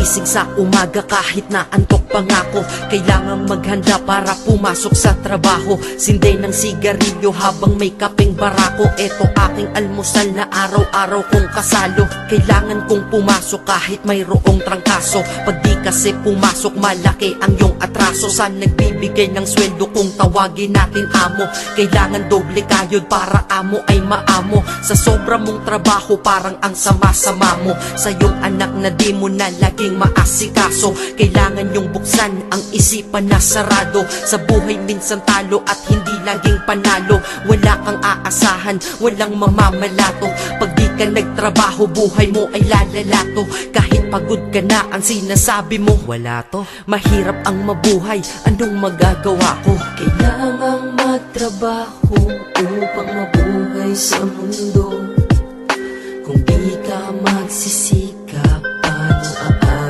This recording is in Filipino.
gising sa umaga kahit na antok pa nga ako. Kailangang maghanda para pumasok sa trabaho. Sinday ng sigarilyo habang may kapeng barako. Eto aking almusal na araw-araw kong kasalo. Kailangan kong pumasok kahit mayroong trangkaso. Pag di kasi pumasok malaki ang iyong atraso. Sa nagbibigay ng sweldo kung tawagin natin amo. Kailangan doble kayod para amo ay maamo. Sa sobra mong trabaho parang ang sama-sama mo. Sa iyong anak na di mo na laging maasikaso. Kailangan yung buksan ang isipan na sarado. Sa buhay minsan talo at hindi laging panalo. Wala kang aasahan, walang mamamalato. Pag di ka nagtrabaho buhay mo ay lalalato. Kahit pagod ka na ang sinasabi mo wala to. Mahirap ang mabuhay, anong magagawa ko? Kailangang magtrabaho upang mabuhay sa mundo. Kung di ka magsisi